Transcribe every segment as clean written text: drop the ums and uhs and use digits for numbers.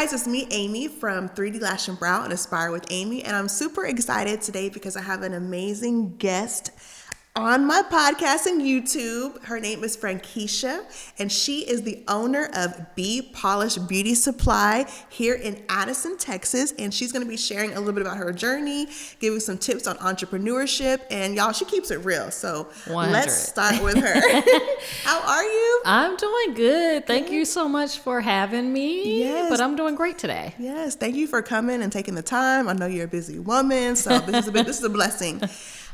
guys, it's me, Amy, from 3D Lash and Brow and Aspire with Amy, and I'm super excited today because I have an amazing guest on my podcast and YouTube. Her name is Frankesha, and she is the owner of Bpolished Beauty Supply here in Addison, Texas, and she's going to be sharing a little bit about her journey, giving some tips on entrepreneurship, and y'all, she keeps it real, so 100. Let's start with her. How are you? I'm doing good. Thank you so much for having me. Yes. But I'm doing great today. Yes, thank you for coming and taking the time. I know you're a busy woman, so this is a blessing.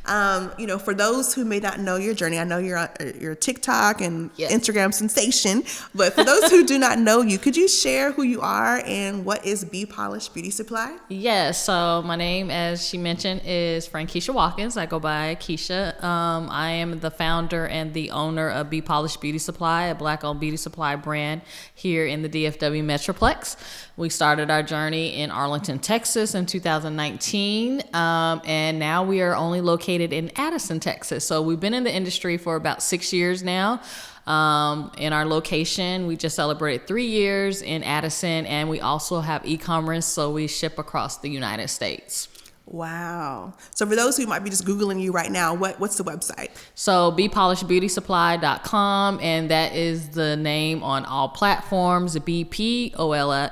For those who may not know your journey, I know you're a TikTok and Instagram sensation, but for those who do not know you, could you share who you are and what is Bpolished Beauty Supply? Yes, so my name, as she mentioned, is Frankesha Watkins. I go by Keisha. I am the founder and the owner of Bpolished Beauty Supply, a Black-owned beauty supply brand here in the DFW Metroplex. We started our journey in Arlington, Texas in 2019, and now we are only located in Addison, Texas. So we've been in the industry for about 6 years now. In our location, we just celebrated 3 years in Addison, and we also have e-commerce, so we ship across the United States. Wow. So for those who might be just Googling you right now, what's the website? So bpolishedbeautysupply.com, and that is the name on all platforms, BPOLISHED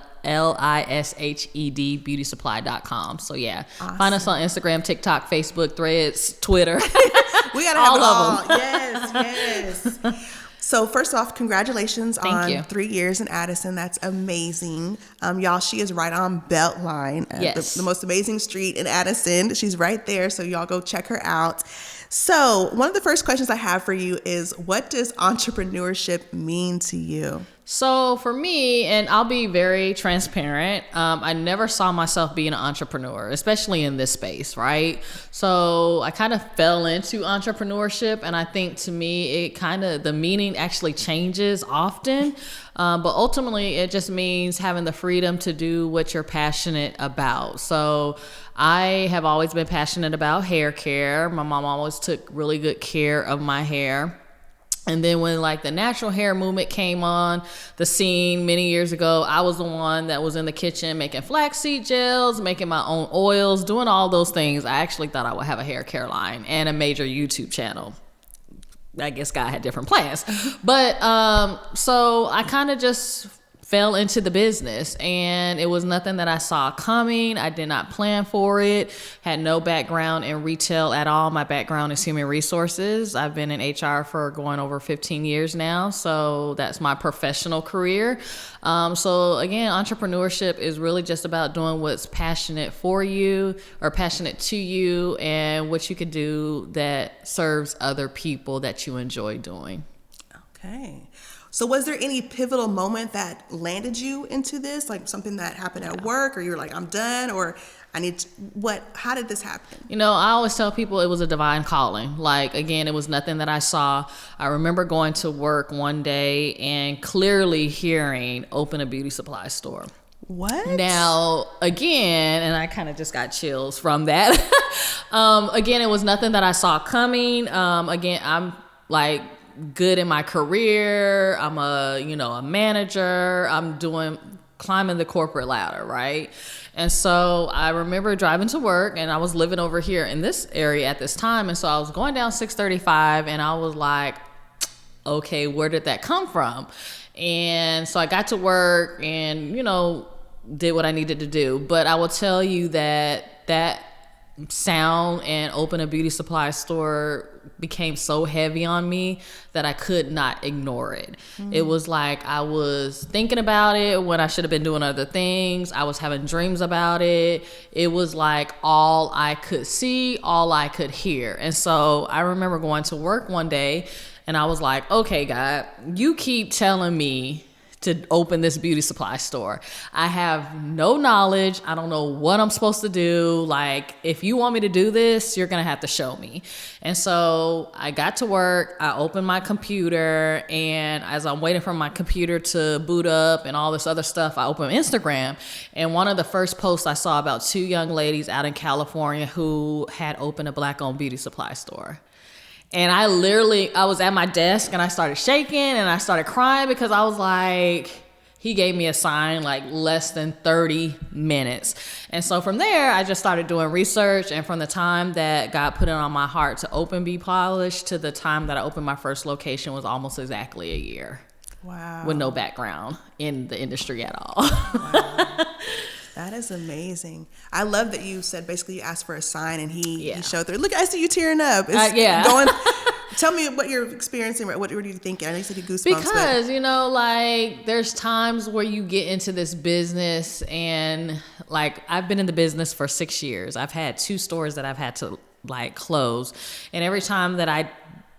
beautysupply.com. So yeah, awesome. Find us on Instagram, TikTok, Facebook, Threads, Twitter. We gotta have all of them. Yes. So first off, congratulations on 3 years in Addison. That's amazing. Y'all, she is right on Beltline, the most amazing street in Addison. She's right there, so y'all go check her out. So one of the first questions I have for you is, what does entrepreneurship mean to you? So for me, and I'll be very transparent, I never saw myself being an entrepreneur, especially in this space, right? So I kind of fell into entrepreneurship, and I think to me, the meaning actually changes often. But ultimately, it just means having the freedom to do what you're passionate about. So I have always been passionate about hair care. My mom always took really good care of my hair. And then when the natural hair movement came on the scene many years ago, I was the one that was in the kitchen making flaxseed gels, making my own oils, doing all those things. I actually thought I would have a hair care line and a major YouTube channel. I guess God had different plans. But so I kind of just fell into the business, and it was nothing that I saw coming. I did not plan for it. Had no background in retail at all. My background is human resources. I've been in HR for going over 15 years now, so that's my professional career. So again, entrepreneurship is really just about doing what's passionate for you or passionate to you, and what you could do that serves other people that you enjoy doing. Okay. So was there any pivotal moment that landed you into this? Like something that happened at work, or you were like, I'm done, or how did this happen? I always tell people it was a divine calling. Again, it was nothing that I saw. I remember going to work one day and clearly hearing, open a beauty supply store. What? Now, again, and I kind of just got chills from that. Again, it was nothing that I saw coming. Again, I'm good in my career. I'm a manager. I'm climbing the corporate ladder, right? And so I remember driving to work, and I was living over here in this area at this time. And so I was going down 635, and I was like, okay, where did that come from? And so I got to work and, did what I needed to do. But I will tell you that sound and open a beauty supply store became so heavy on me that I could not ignore it. Mm-hmm. It was like I was thinking about it when I should have been doing other things. I was having dreams about it. It was like all I could see, all I could hear. And so I remember going to work one day, and I was like, okay, God, you keep telling me to open this beauty supply store. I have no knowledge. I don't know what I'm supposed to do. If you want me to do this, you're going to have to show me. And so I got to work. I opened my computer, and as I'm waiting for my computer to boot up and all this other stuff, I opened Instagram. And one of the first posts I saw about 2 young ladies out in California who had opened a Black-owned beauty supply store. And I was at my desk, and I started shaking, and I started crying because I was like, He gave me a sign like less than 30 minutes. And so from there, I just started doing research. And from the time that God put it on my heart to open Bpolished to the time that I opened my first location was almost exactly a year. Wow. With no background in the industry at all. Wow. That is amazing. I love that you said basically you asked for a sign and he showed through. Look, I see you tearing up. Tell me what you're experiencing. What are you thinking? I know you said you goosebumps. Because, like, there's times where you get into this business and, like, I've been in the business for 6 years. I've had 2 stores that I've had to, like, close. And every time that I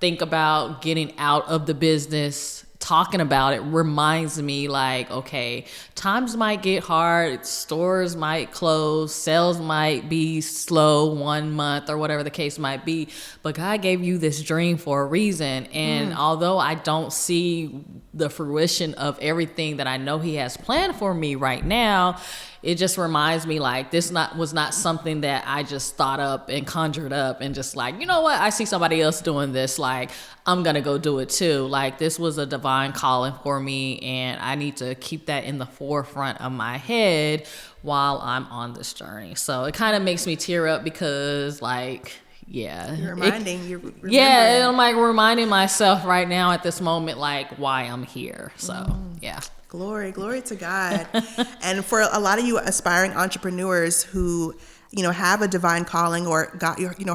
think about getting out of the business, talking about it reminds me like, okay, times might get hard, stores might close, sales might be slow 1 month or whatever the case might be, but God gave you this dream for a reason. And although I don't see the fruition of everything that I know he has planned for me right now, it just reminds me like this was not something that I just thought up and conjured up and just like, you know what, I see somebody else doing this, like I'm gonna go do it too. Like this was a divine calling for me, and I need to keep that in the forefront of my head while I'm on this journey. So it kind of makes me tear up because like, yeah, you're remembering. I'm like reminding myself right now at this moment like why I'm here. So yeah. Glory to God. And for a lot of you aspiring entrepreneurs who, have a divine calling or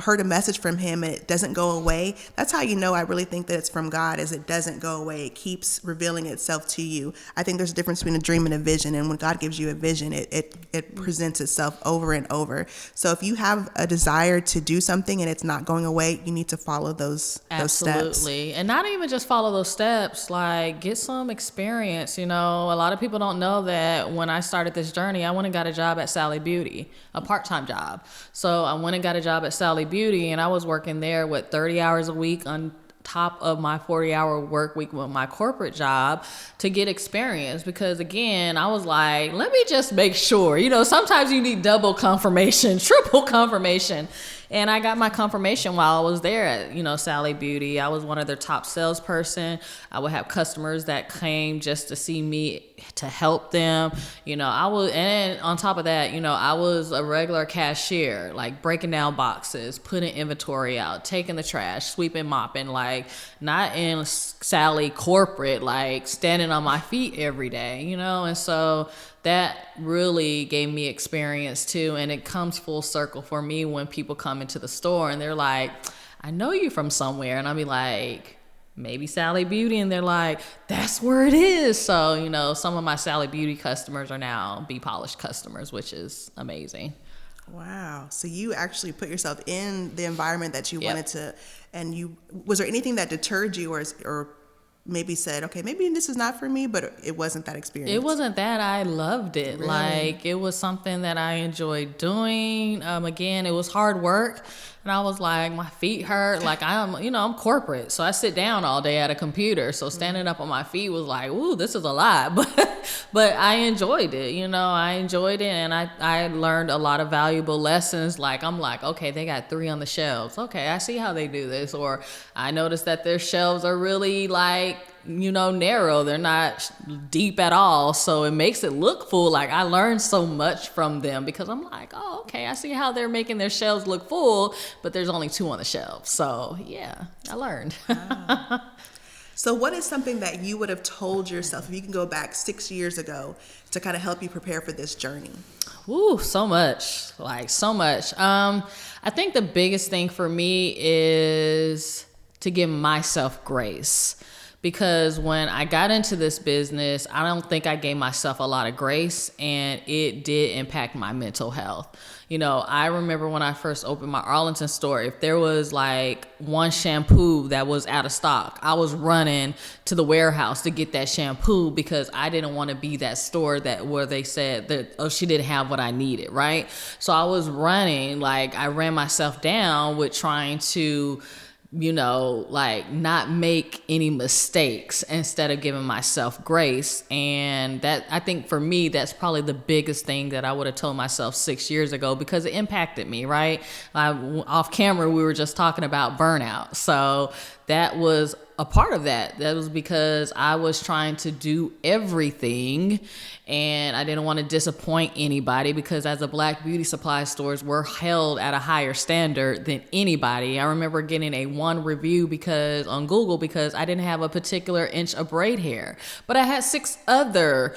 heard a message from him and it doesn't go away, that's how I really think that it's from God, is it doesn't go away. It keeps revealing itself to you. I think there's a difference between a dream and a vision. And when God gives you a vision, it presents itself over and over. So if you have a desire to do something and it's not going away, you need to follow those steps. Absolutely. And not even just follow those steps, like get some experience. A lot of people don't know that when I started this journey, I went and got a job at Sally Beauty, a part-time job. So I went and got a job at Sally Beauty, and I was working there with 30 hours a week on top of my 40-hour work week with my corporate job to get experience. Because again, I was like, let me just make sure, sometimes you need double confirmation, triple confirmation. And I got my confirmation while I was there at, Sally Beauty. I was one of their top salesperson. I would have customers that came just to see me to help them. And on top of that, I was a regular cashier, like breaking down boxes, putting inventory out, taking the trash, sweeping, mopping, like not in Sally corporate, like standing on my feet every day, and so that really gave me experience too. And it comes full circle for me when people come into the store and they're like, I know you from somewhere. And I'll be like, maybe Sally Beauty. And they're like, that's where it is. So, some of my Sally Beauty customers are now Bpolished customers, which is amazing. Wow. So you actually put yourself in the environment that you wanted to, and was there anything that deterred you or maybe said, okay, maybe this is not for me, but it wasn't that experience? It wasn't that. I loved it. Really? Like it was something that I enjoyed doing. Again, it was hard work. And I was like, my feet hurt. Like I'm corporate. So I sit down all day at a computer. So standing up on my feet was like, ooh, this is a lot. But I enjoyed it. I enjoyed it. And I learned a lot of valuable lessons. Like, I'm like, okay, they got 3 on the shelves. Okay, I see how they do this. Or I noticed that their shelves are really like, narrow. They're not deep at all. So it makes it look full. Like I learned so much from them because I'm like, oh, okay, I see how they're making their shelves look full, but there's only 2 on the shelves. So yeah, I learned. Wow. So what is something that you would have told yourself if you can go back 6 years ago to kind of help you prepare for this journey? Ooh, so much, like so much. I think the biggest thing for me is to give myself grace. Because when I got into this business, I don't think I gave myself a lot of grace, and it did impact my mental health. I remember when I first opened my Arlington store, if there was like one shampoo that was out of stock, I was running to the warehouse to get that shampoo because I didn't want to be that store where they said that, she didn't have what I needed, right? So I was running, like I ran myself down with trying to like not make any mistakes instead of giving myself grace. And that, I think for me, that's probably the biggest thing that I would have told myself 6 years ago because it impacted me, right? Off camera, we were just talking about burnout. So that was a part of that. That was because I was trying to do everything and I didn't want to disappoint anybody, because as a Black beauty supply stores, we're held at a higher standard than anybody. I remember getting a 1 review on Google because I didn't have a particular inch of braid hair, but I had 6 other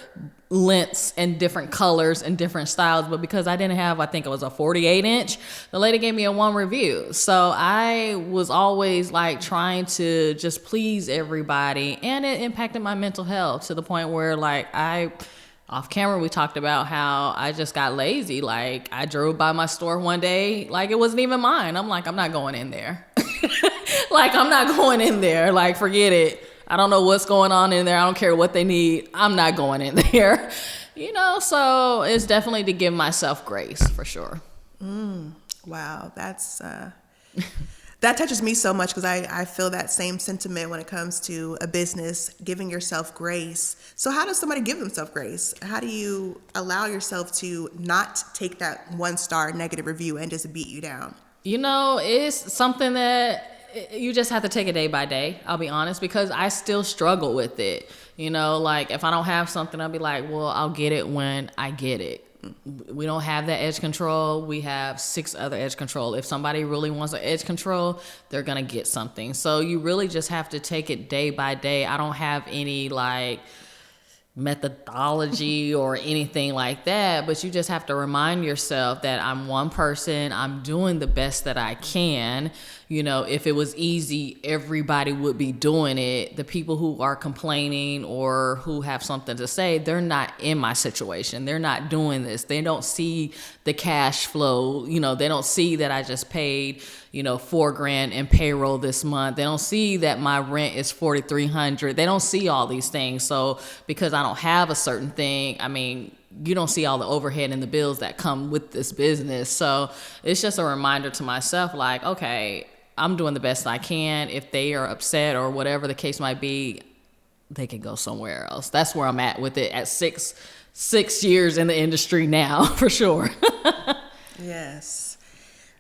lengths and different colors and different styles, but because I didn't have, I think it was a 48 inch, the lady gave me a 1 review. So I was always like trying to just please everybody, and it impacted my mental health to the point where, like, off camera, we talked about how I just got lazy. Like, I drove by my store one day, like it wasn't even mine. I'm like, I'm not going in there. Like, I'm not going in there. Like, forget it. I don't know what's going on in there. I don't care what they need. I'm not going in there. So it's definitely to give myself grace, for sure. Wow. That's, that touches me so much, because I feel that same sentiment when it comes to a business, giving yourself grace. So how does somebody give themselves grace? How do you allow yourself to not take that 1-star negative review and just beat you down? It's something that you just have to take it day by day, I'll be honest, because I still struggle with it. Like, if I don't have something, I'll be like, well, I'll get it when I get it. We don't have that edge control. We have 6 other edge control. If somebody really wants an edge control, they're going to get something. So you really just have to take it day by day. I don't have any like methodology or anything like that, but you just have to remind yourself that I'm one person. I'm doing the best that I can. If it was easy, everybody would be doing it. The people who are complaining or who have something to say, they're not in my situation. They're not doing this. They don't see the cash flow. They don't see that I just paid, $4,000 in payroll this month. They don't see that my rent is $4,300. They don't see all these things. So because I don't have a certain thing, you don't see all the overhead and the bills that come with this business. So it's just a reminder to myself, like, okay, I'm doing the best I can. If they are upset or whatever the case might be, they can go somewhere else. That's where I'm at with it at 6 years in the industry now, for sure. Yes.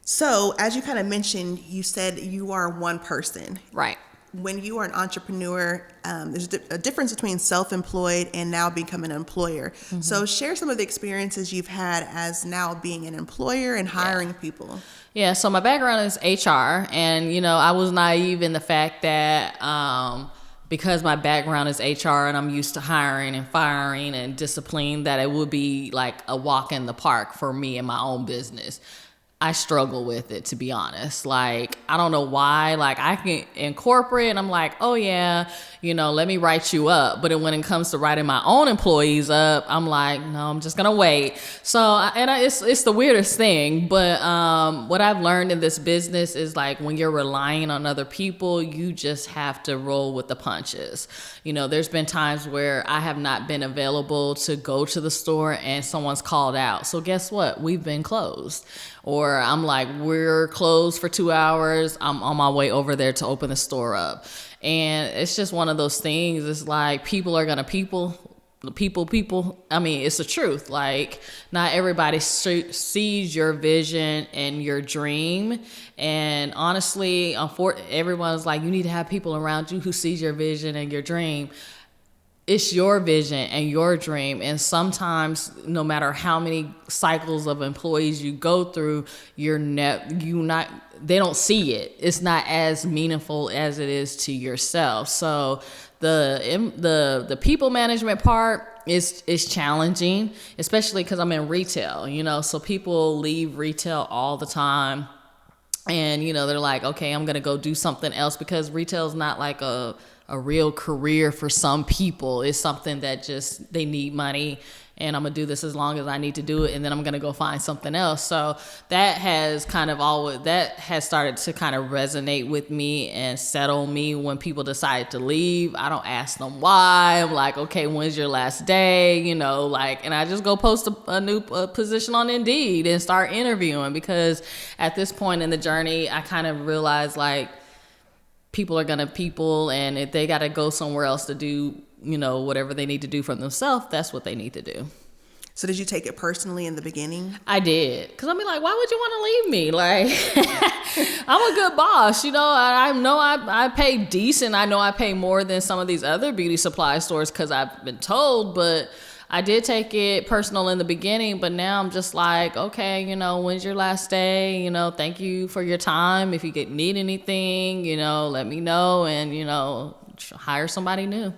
So as you kind of mentioned, you said you are one person. Right. When you are an entrepreneur, there's a difference between self-employed and now becoming an employer. Mm-hmm. So share some of the experiences you've had as now being an employer and hiring people. Yeah, so my background is HR, and I was naive in the fact that because my background is HR and I'm used to hiring and firing and discipline, that it would be like a walk in the park for me in my own business. I struggle with it, to be honest. Like, I don't know why. Like, I can in corporate, I'm like, oh yeah, let me write you up. But when it comes to writing my own employees up, I'm like, no, I'm just gonna wait. So, it's the weirdest thing. But what I've learned in this business is, like, when you're relying on other people, you just have to roll with the punches. There's been times where I have not been available to go to the store and someone's called out. So guess what? We've been closed. Or I'm like, we're closed for 2 hours. I'm on my way over there to open the store up. And it's just one of those things. It's like, people are going to people. It's the truth. Like, not everybody sees your vision and your dream. And honestly, everyone's like, you need to have people around you who sees your vision and your dream. It's your vision and your dream. And sometimes, no matter how many cycles of employees you go through, they don't see it. It's not as meaningful as it is to yourself. So the people management part is challenging, especially because I'm in retail, so people leave retail all the time. And, they're like, okay, I'm going to go do something else, because retail is not like a real career for some people. It's something that just, they need money, and I'm going to do this as long as I need to do it, and then I'm going to go find something else. So that has started to kind of resonate with me and settle me when people decide to leave. I don't ask them why. I'm like, okay, when's your last day? And I just go post a new position on Indeed and start interviewing, because at this point in the journey, I kind of realized, like, people are gonna people, and if they gotta go somewhere else to do, whatever they need to do for themselves, that's what they need to do. So did you take it personally in the beginning? I did. Because I mean, like, why would you want to leave me? Like, I'm a good boss. You know, I know I pay decent. I know I pay more than some of these other beauty supply stores because I've been told. But I did take it personal in the beginning. But now I'm just like, okay, you know, when's your last day? You know, thank you for your time. If you need anything, you know, let me know. And, you know, hire somebody new.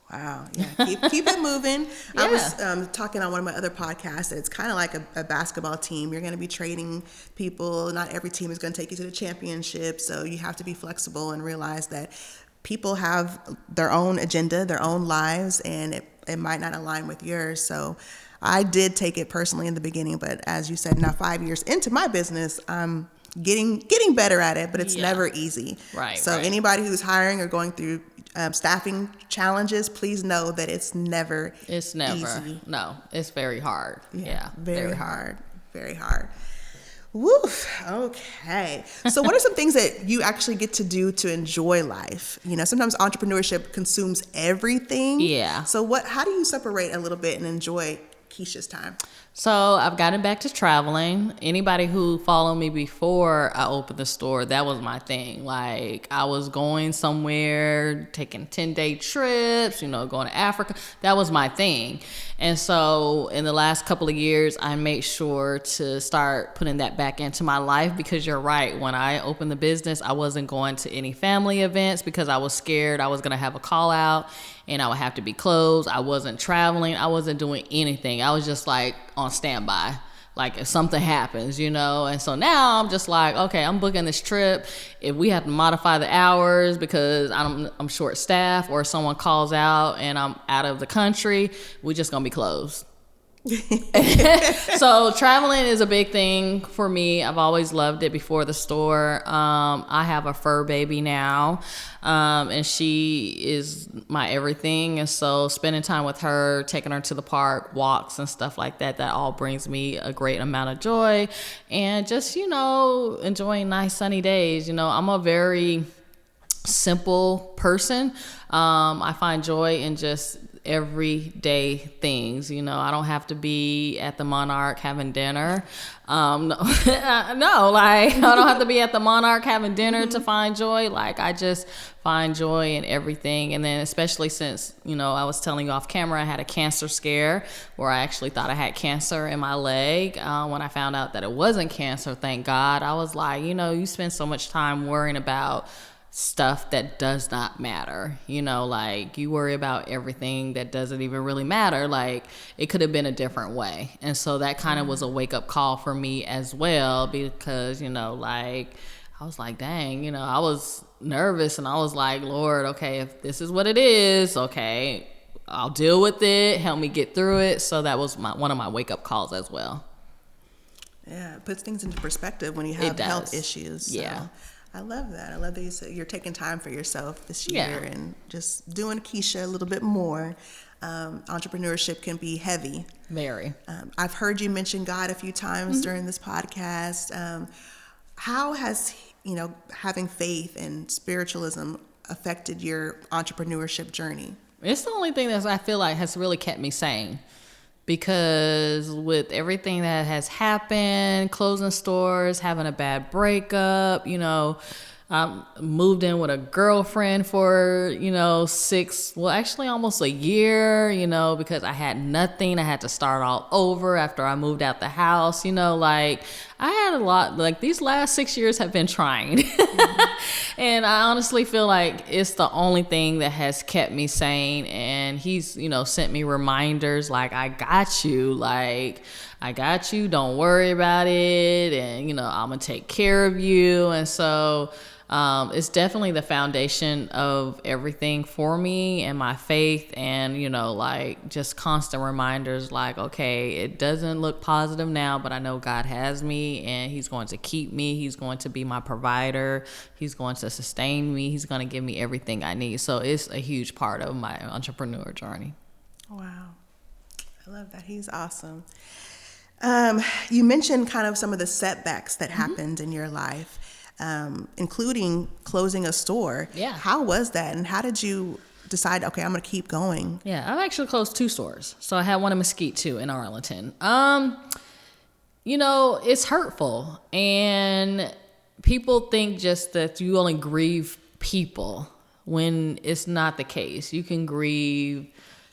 Wow. Yeah. Keep it moving. Yeah. I was talking on one of my other podcasts that it's kind of like a basketball team. You're going to be trading people. Not every team is going to take you to the championship. So you have to be flexible and realize that people have their own agenda, their own lives, and it might not align with yours. So I did take it personally in the beginning. But as you said, now 5 years into my business, I'm getting better at it, but it's never easy. Right. So anybody who's hiring or going through staffing challenges, please know that it's never easy. No, it's very hard. Yeah, very hard. Very hard. Woof. Okay. So what are some things that you actually get to do to enjoy life? You know, sometimes entrepreneurship consumes everything. Yeah. So how do you separate a little bit and enjoy Keisha's time? So I've gotten back to traveling. Anybody who followed me before I opened the store, that was my thing. Like, I was going somewhere, taking 10-day trips, you know, going to Africa. That was my thing. And so in the last couple of years, I made sure to start putting that back into my life, because you're right. When I opened the business, I wasn't going to any family events because I was scared I was going to have a call out and I would have to be closed. I wasn't traveling. I wasn't doing anything. I was just like on standby, like if something happens, you know. And so now I'm just like, okay, I'm booking this trip. If we have to modify the hours because I'm short staffed, or someone calls out and I'm out of the country, we're just gonna be closed. So traveling is a big thing for me. I've always loved it before the store. I have a fur baby now, and she is my everything. And so spending time with her, taking her to the park, walks and stuff like that, that all brings me a great amount of joy. And just, you know, enjoying nice sunny days. You know, I'm a very simple person. I find joy in just everyday things. You know, I don't have to be at the Monarch having dinner. No, no, like I don't have to be at the Monarch having dinner to find joy. Like, I just find joy in everything. And then especially since, you know, I was telling you off camera, I had a cancer scare where I actually thought I had cancer in my leg. When I found out that it wasn't cancer, thank God, I was like, you know, you spend so much time worrying about stuff that does not matter, you know, like you worry about everything that doesn't even really matter. Like, it could have been a different way. And so that kind of was a wake up call for me as well, because, you know, like I was like, dang, you know, I was nervous and I was like, Lord, okay, if this is what it is, okay, I'll deal with it, help me get through it. So that was one of my wake up calls as well. Yeah, it puts things into perspective when you have health issues. So. Yeah. I love that. I love that you said you're taking time for yourself this year and just doing Keisha a little bit more. Entrepreneurship can be heavy. Very. I've heard you mention God a few times during this podcast. How has, you know, having faith and spiritualism affected your entrepreneurship journey? It's the only thing that I feel like has really kept me sane. Because with everything that has happened, closing stores, having a bad breakup, you know, I moved in with a girlfriend for, you know, almost a year, you know, because I had nothing. I had to start all over after I moved out the house, you know, like I had a lot, like these last 6 years have been trying. And I honestly feel like it's the only thing that has kept me sane. And he's, you know, sent me reminders like, I got you, don't worry about it. And, you know, I'm going to take care of you. And so it's definitely the foundation of everything for me and my faith, and, you know, like just constant reminders like, okay, it doesn't look positive now, but I know God has me and he's going to keep me. He's going to be my provider. He's going to sustain me. He's going to give me everything I need. So it's a huge part of my entrepreneur journey. Wow. I love that. He's awesome. You mentioned kind of some of the setbacks that happened in your life. Including closing a store. Yeah. How was that, and how did you decide, okay, I'm going to keep going? Yeah, I've actually closed 2 stores. So I had one in Mesquite too, in Arlington. It's hurtful, and people think just that you only grieve people when it's not the case. You can grieve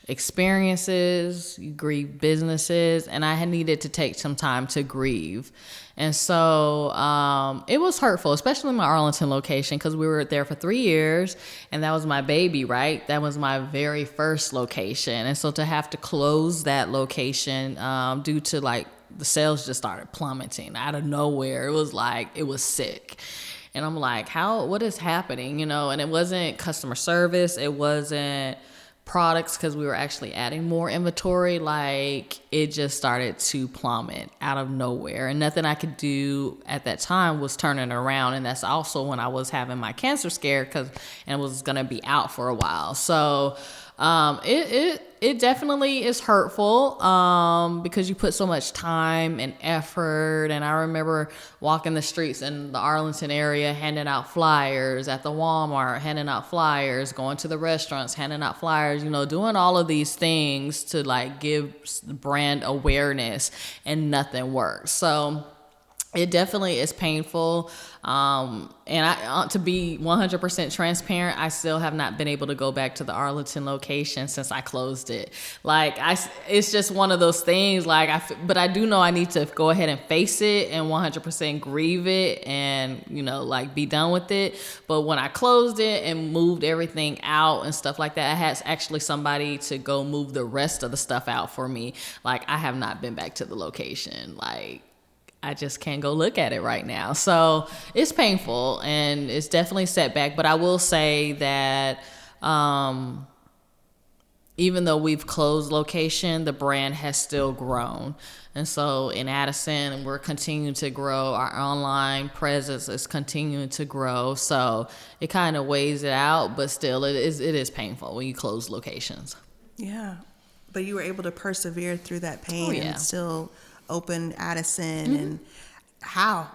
experiences, you grieve businesses, and I had needed to take some time to grieve. And so it was hurtful, especially in my Arlington location, because we were there for 3 years, and that was my baby, right? That was my very first location. And so to have to close that location due to like the sales just started plummeting out of nowhere. It was sick. And I'm like, what is happening? And it wasn't customer service. It wasn't products, because we were actually adding more inventory. Like, it just started to plummet out of nowhere, and nothing I could do at that time was turning it around. And that's also when I was having my cancer scare, and was going to be out for a while. So it definitely is hurtful because you put so much time and effort. And I remember walking the streets in the Arlington area, handing out flyers at the Walmart, handing out flyers, going to the restaurants, handing out flyers, doing all of these things to like give brand awareness, and nothing works. So it definitely is painful. And to be 100% transparent, I still have not been able to go back to the Arlington location since I closed it. Like, it's just one of those things. But I do know I need to go ahead and face it and 100% grieve it and, be done with it. But when I closed it and moved everything out and stuff like that, I had actually somebody to go move the rest of the stuff out for me. Like, I have not been back to the location. Like, I just can't go look at it right now. So it's painful, and it's definitely a setback. But I will say that even though we've closed location, the brand has still grown. And so in Addison, we're continuing to grow. Our online presence is continuing to grow. So it kind of weighs it out, but still it is painful when you close locations. Yeah. But you were able to persevere through that pain and still open Addison. And how?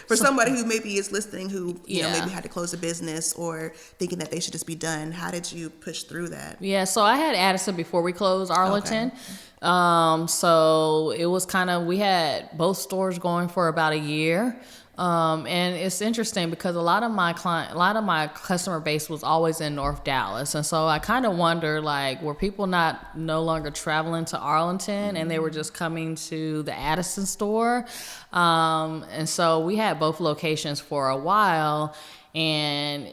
For somebody who maybe is listening who maybe had to close a business or thinking that they should just be done, how did you push through that? Yeah, so I had Addison before we closed Arlington. Okay. So it was we had both stores going for about a year. And it's interesting because a lot of my customer base was always in North Dallas. And so I kind of wonder, were people no longer traveling to Arlington and they were just coming to the Addison store? And so we had both locations for a while. And,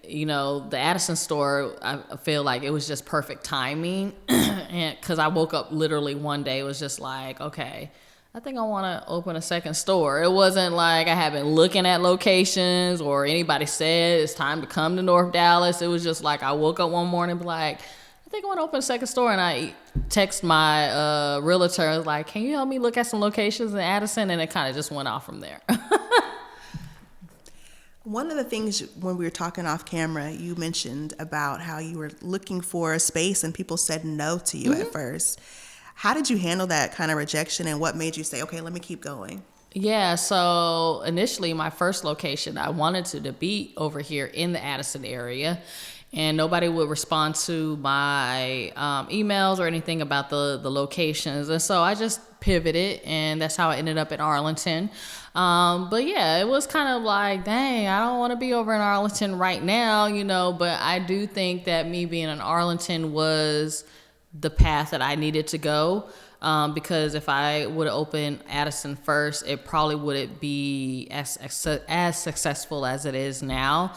the Addison store, I feel like it was just perfect timing. And because I woke up literally one day, it was just like, okay, I think I want to open a second store. It wasn't like I had been looking at locations or anybody said it's time to come to North Dallas. It was just like I woke up one morning and be like, I think I want to open a second store. And I text my realtor. I was like, can you help me look at some locations in Addison? And it kind of just went off from there. One of the things when we were talking off camera, you mentioned about how you were looking for a space and people said no to you at first. How did you handle that kind of rejection, and what made you say, okay, let me keep going? Yeah, so initially my first location, I wanted to be over here in the Addison area, and nobody would respond to my emails or anything about the locations. And so I just pivoted, and that's how I ended up in Arlington. But yeah, it was kind of like, dang, I don't want to be over in Arlington right now, but I do think that me being in Arlington was the path that I needed to go, because if I would have opened Addison first, it probably wouldn't be as successful as it is now,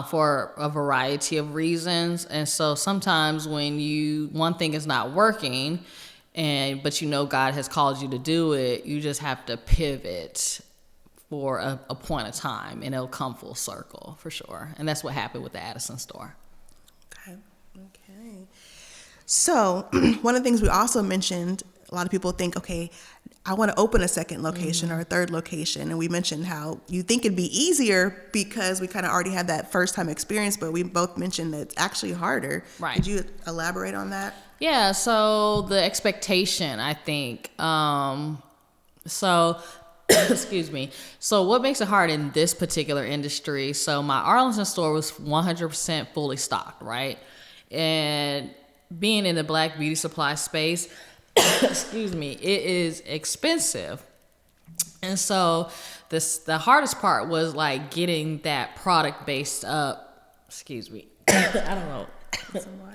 for a variety of reasons. And so sometimes when one thing is not working, but God has called you to do it, you just have to pivot for a point of time, and it'll come full circle for sure. And that's what happened with the Addison store. Okay. So one of the things we also mentioned, a lot of people think, okay, I want to open a second location or a third location. And we mentioned how you think it'd be easier because we kind of already had that first time experience, but we both mentioned that it's actually harder. Right. Could you elaborate on that? Yeah. So the expectation, I think, excuse me. So what makes it hard in this particular industry? So my Arlington store was 100% fully stocked, right? And being in the Black beauty supply space, excuse me, it is expensive. And so the hardest part was like getting that product based up. Excuse me. I don't know.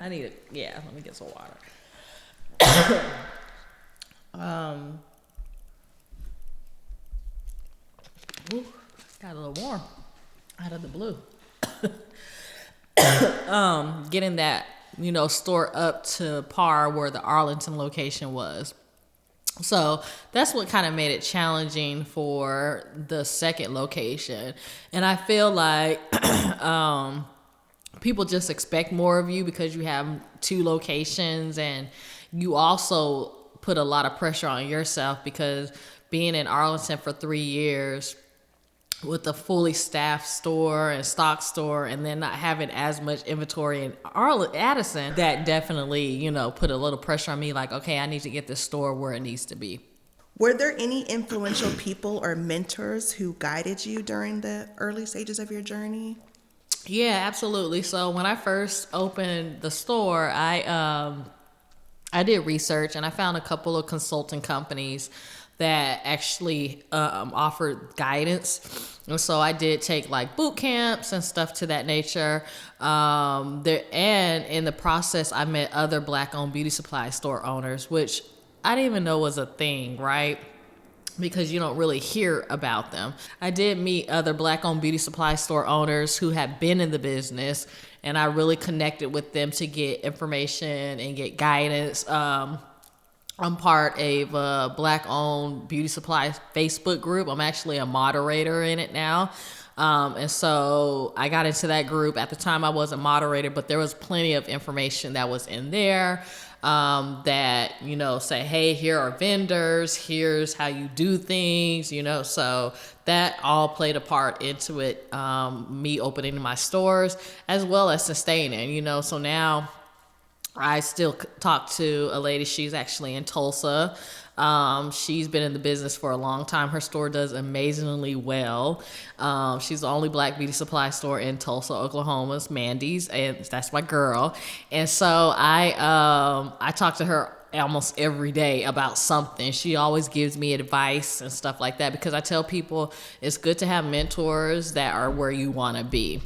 I need it. Yeah, let me get some water. Got a little warm out of the blue. Getting that, store up to par where the Arlington location was. So that's what kind of made it challenging for the second location. And I feel like people just expect more of you because you have 2 locations, and you also put a lot of pressure on yourself because being in Arlington for 3 years with a fully staffed store and stock store, and then not having as much inventory in Addison, that definitely, put a little pressure on me. Like, okay, I need to get this store where it needs to be. Were there any influential people or mentors who guided you during the early stages of your journey? Yeah, absolutely. So when I first opened the store, I did research, and I found a couple of consulting companies that actually offered guidance. And so I did take like boot camps and stuff to that nature. And in the process, I met other Black-owned beauty supply store owners, which I didn't even know was a thing, right? Because you don't really hear about them. I did meet other Black-owned beauty supply store owners who had been in the business, and I really connected with them to get information and get guidance. I'm part of a Black-owned beauty supply Facebook group. I'm actually a moderator in it now. And so I got into that group. At the time, I wasn't moderator, but there was plenty of information that was in there that, say, hey, here are vendors, here's how you do things, so that all played a part into it, me opening my stores as well as sustaining, so now I still talk to a lady. She's actually in Tulsa. She's been in the business for a long time. Her store does amazingly well. She's the only Black beauty supply store in Tulsa, Oklahoma. It's Mandy's, and that's my girl. And so I talk to her almost every day about something. She always gives me advice and stuff like that, because I tell people it's good to have mentors that are where you want to be.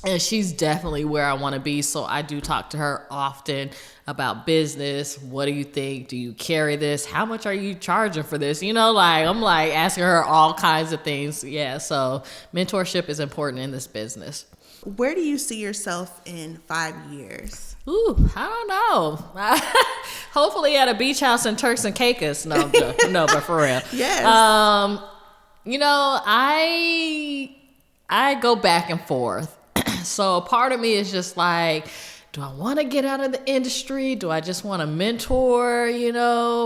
And she's definitely where I want to be. So I do talk to her often about business. What do you think? Do you carry this? How much are you charging for this? I'm like asking her all kinds of things. Yeah. So mentorship is important in this business. Where do you see yourself in 5 years? Ooh, I don't know. Hopefully at a beach house in Turks and Caicos. No, I'm joking. No, but for real. Yes. I go back and forth. So a part of me is just like, do I want to get out of the industry? Do I just want to mentor,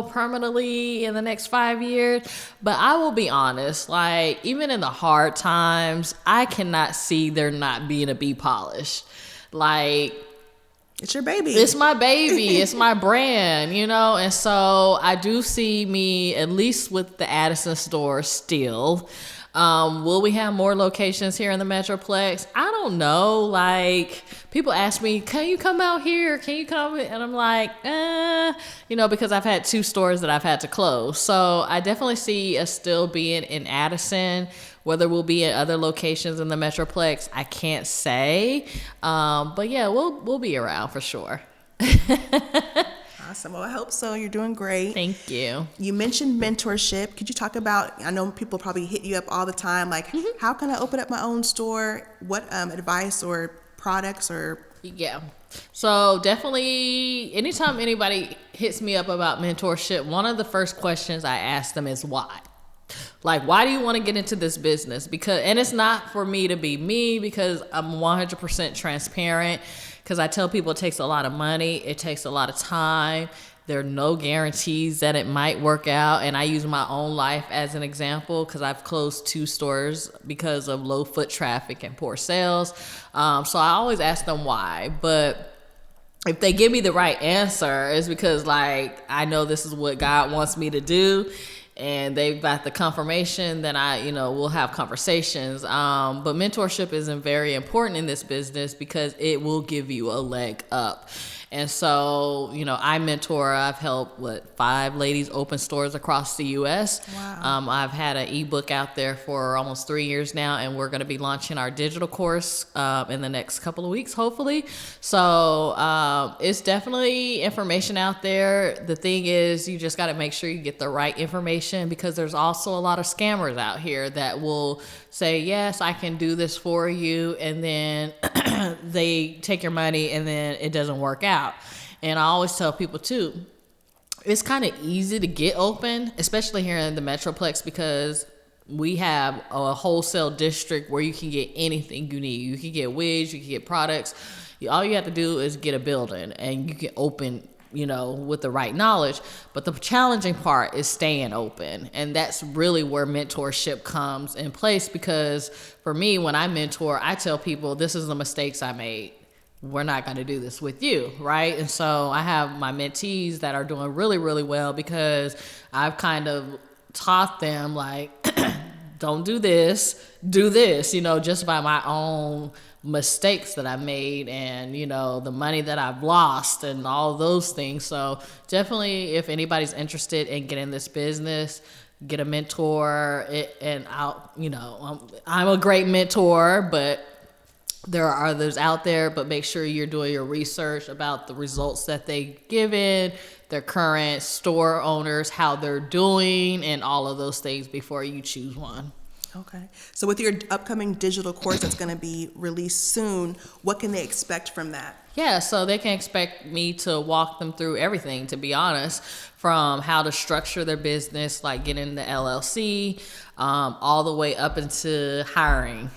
permanently in the next 5 years? But I will be honest, like, even in the hard times, I cannot see there not being a Bpolished. Like, it's your baby. It's my baby. It's my brand, And so I do see me, at least with the Addison store still. Will we have more locations here in the Metroplex? I don't know. Like, people ask me, can you come out here? Can you come? And I'm like, because I've had 2 stores that I've had to close. So I definitely see us still being in Addison. Whether we'll be at other locations in the Metroplex, I can't say. But yeah, we'll be around for sure. Awesome. Well, I hope so. You're doing great. Thank you. You mentioned mentorship. Could you talk about, I know people probably hit you up all the time, like, how can I open up my own store? What advice or products or... Yeah. So definitely, anytime anybody hits me up about mentorship, one of the first questions I ask them is why? Like, why do you want to get into this business? And it's not for me to be me, because I'm 100% transparent. Because I tell people it takes a lot of money. It takes a lot of time. There are no guarantees that it might work out. And I use my own life as an example, because I've closed 2 stores because of low foot traffic and poor sales. So I always ask them why. But if they give me the right answer, it's because, like, I know this is what God wants me to do. and they've got the confirmation, then we'll have conversations. But mentorship is very important in this business because it will give you a leg up. And so, I mentor. I've helped 5 ladies open stores across the U.S. Wow. I've had an ebook out there for almost 3 years now, and we're going to be launching our digital course in the next couple of weeks, hopefully. So it's definitely information out there. The thing is, you just got to make sure you get the right information, because there's also a lot of scammers out here that will say, yes, I can do this for you, and then they take your money and then it doesn't work out. And I always tell people too, it's kind of easy to get open, especially here in the Metroplex, because we have a wholesale district where you can get anything you need. You can get wigs, you can get products. All you have to do is get a building and you can open, with the right knowledge. But the challenging part is staying open. And that's really where mentorship comes in place, because for me, when I mentor, I tell people, this is the mistakes I made. We're not going to do this with you, right? And so I have my mentees that are doing really, really well, because I've kind of taught them, like, don't do this, do this, just by my own mistakes that I've made, and the money that I've lost and all those things. So definitely, if anybody's interested in getting this business, get a mentor. I'm a great mentor, but there are others out there. But make sure you're doing your research about the results that they given, their current store owners, how they're doing, and all of those things before you choose one. Okay. So with your upcoming digital course that's going to be released soon, what can they expect from that? Yeah, so they can expect me to walk them through everything, to be honest, from how to structure their business, like getting the LLC, all the way up into hiring,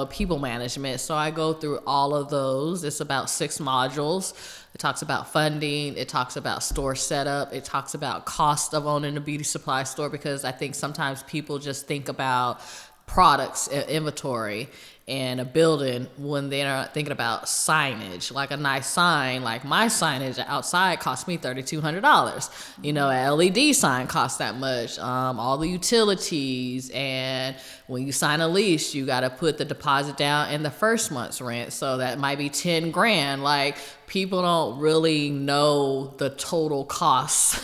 people management. So I go through all of those. It's about 6 modules. It talks about funding. It talks about store setup. It talks about cost of owning a beauty supply store, because I think sometimes people just think about products and inventory and a building when they're not thinking about signage. Like a nice sign, like my signage outside cost me $3,200. An LED sign costs that much. All the utilities, and when you sign a lease, you got to put the deposit down and the first month's rent. So that might be $10,000. Like, people don't really know the total costs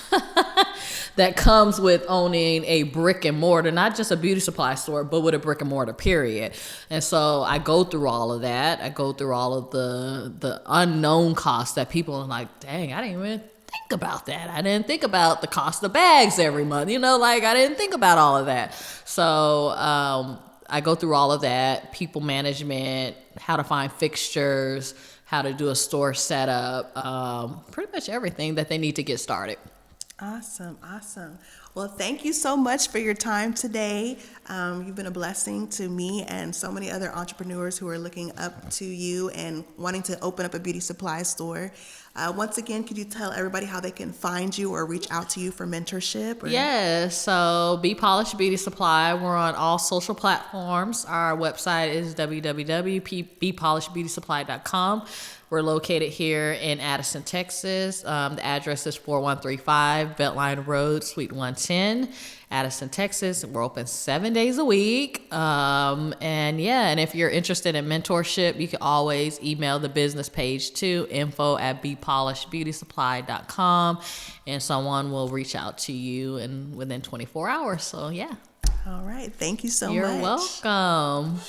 that comes with owning a brick and mortar, not just a beauty supply store, but with a brick and mortar, period. And so I go through all of that. I go through all of the unknown costs that people are like, dang, I didn't even think about that. I didn't think about the cost of bags every month. I didn't think about all of that. So I go through all of that, people management, how to find fixtures, how to do a store setup, pretty much everything that they need to get started. Awesome. Well, thank you so much for your time today. You've been a blessing to me and so many other entrepreneurs who are looking up to you and wanting to open up a beauty supply store. Once again, could you tell everybody how they can find you or reach out to you for mentorship? Yes, so Bpolished Beauty Supply. We're on all social platforms. Our website is www.bpolishedbeautysupply.com. We're located here in Addison, Texas. The address is 4135 Beltline Road, Suite 110, Addison, Texas. We're open 7 days a week. And if you're interested in mentorship, you can always email the business page to info@bpolishedbeautysupply.com, and someone will reach out to you within 24 hours. So, yeah. All right. Thank you so much. You're welcome.